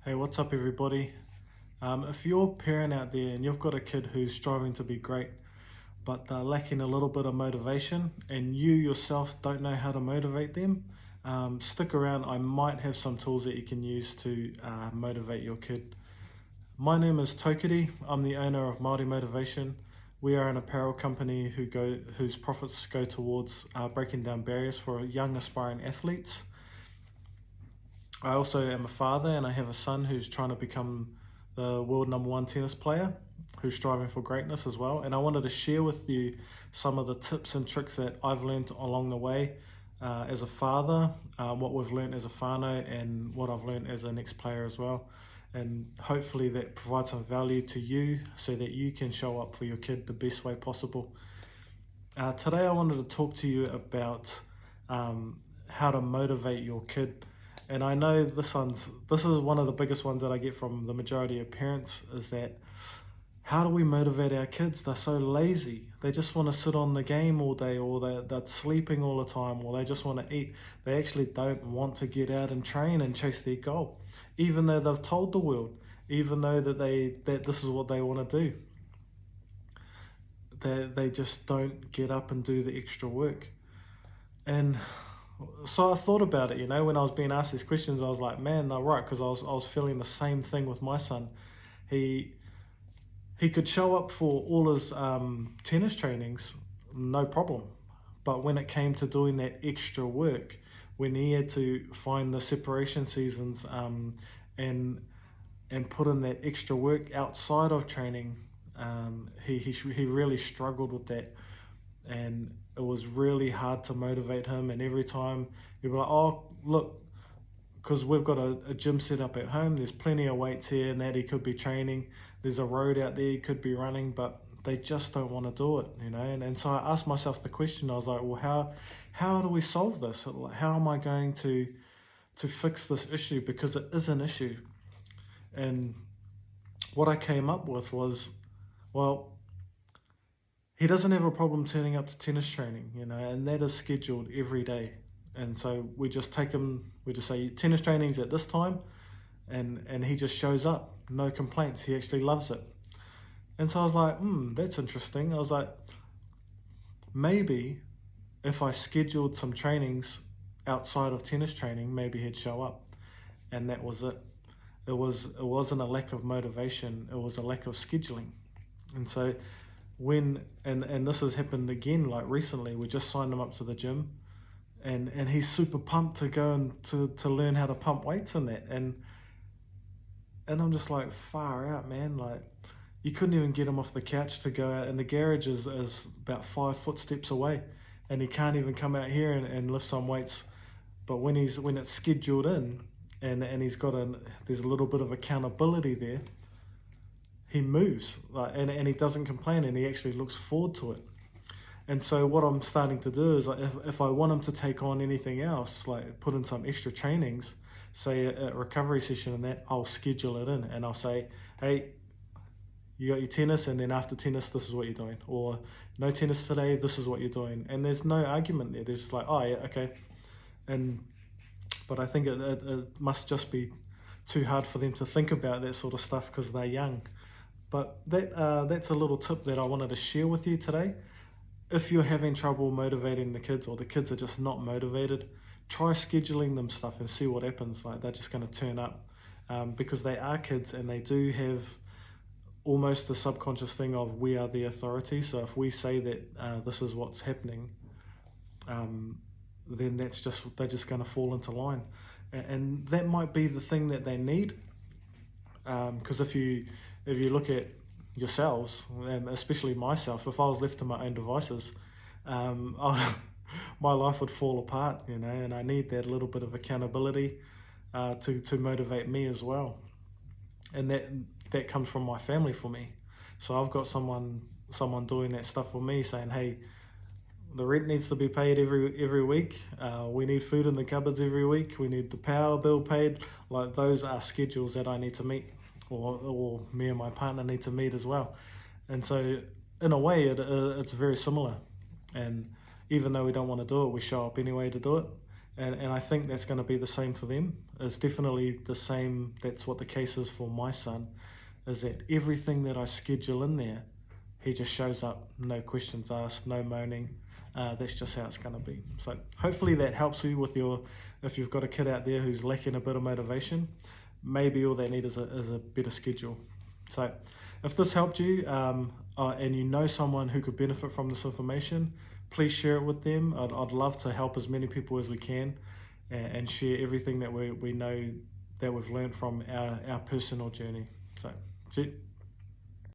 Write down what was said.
Hey, what's up, everybody? If you're a parent out there and you've got a kid who's striving to be great, but they're lacking a little bit of motivation, and you yourself don't know how to motivate them, stick around. I might have some tools that you can use to motivate your kid. My name is Tokiri. I'm the owner of Māori Motivation. We are an apparel company whose profits go towards breaking down barriers for young aspiring athletes. I also am a father, and I have a son who's trying to become the world #1 tennis player, who's striving for greatness as well. And I wanted to share with you some of the tips and tricks that I've learned along the way as a father, what we've learned as a whānau, and what I've learned as an ex-player as well. And hopefully that provides some value to you so that you can show up for your kid the best way possible. Today I wanted to talk to you about how to motivate your kid. And I know this is one of the biggest ones that I get from the majority of parents, is that how do we motivate our kids? They're so lazy. They just want to sit on the game all day, or they're sleeping all the time, or they just want to eat. They actually don't want to get out and train and chase their goal, even though they've told the world, even though that this is what they want to do. They just don't get up and do the extra work. And so I thought about it, when I was being asked these questions. I was like, man, they're right, because I was feeling the same thing with my son. He could show up for all his tennis trainings, no problem. But when it came to doing that extra work, when he had to find the separation seasons and put in that extra work outside of training, he really struggled with that. And it was really hard to motivate him. And every time he'd be like, oh, look, because we've got a gym set up at home, there's plenty of weights here and that he could be training. There's a road out there he could be running, but they just don't want to do it, And so I asked myself the question. I was like, well, how do we solve this? How am I going to fix this issue? Because it is an issue. And what I came up with was, well, he doesn't have a problem turning up to tennis training, and that is scheduled every day. And so we just take him, we just say tennis training's at this time, and he just shows up, no complaints. He actually loves it. And so I was like, that's interesting. I was like, maybe if I scheduled some trainings outside of tennis training, maybe he'd show up. And that was it. It wasn't a lack of motivation, it was a lack of scheduling. And so and this has happened again, like recently, we just signed him up to the gym, and he's super pumped to go and to learn how to pump weights in that. And I'm just like, far out, man. Like, you couldn't even get him off the couch to go out, and the garage is about 5 footsteps away, and he can't even come out here and lift some weights. But when it's scheduled in, and there's a little bit of accountability there, he moves, and he doesn't complain, and he actually looks forward to it. And so what I'm starting to do is, like, if I want him to take on anything else, like put in some extra trainings, say a recovery session and that, I'll schedule it in, and I'll say, hey, you got your tennis, and then after tennis, this is what you're doing. Or no tennis today, this is what you're doing. And there's no argument there. There's just like, oh yeah, okay. But I think it must just be too hard for them to think about that sort of stuff because they're young. But that's a little tip that I wanted to share with you today. If you're having trouble motivating the kids, or the kids are just not motivated, try scheduling them stuff and see what happens. Like, they're just going to turn up because they are kids, and they do have almost the subconscious thing of, we are the authority. So if we say that this is what's happening, then they're just going to fall into line. And that might be the thing that they need. Because if you look at yourselves, and especially myself, if I was left to my own devices, my life would fall apart, and I need that little bit of accountability to motivate me as well. And that comes from my family for me. So I've got someone doing that stuff for me, saying, hey, the rent needs to be paid every week. We need food in the cupboards every week. We need the power bill paid. Like, those are schedules that I need to meet, or me and my partner need to meet as well. And so in a way, it's very similar. And even though we don't want to do it, we show up anyway to do it. And I think that's going to be the same for them. It's definitely the same. That's what the case is for my son, is that everything that I schedule in there, he just shows up, no questions asked, no moaning. That's just how it's going to be. So hopefully that helps you with if you've got a kid out there who's lacking a bit of motivation, maybe all they need is a better schedule. So if this helped you and you know someone who could benefit from this information, please share it with them. I'd love to help as many people as we can and share everything that we know that we've learned from our personal journey. So, that's it.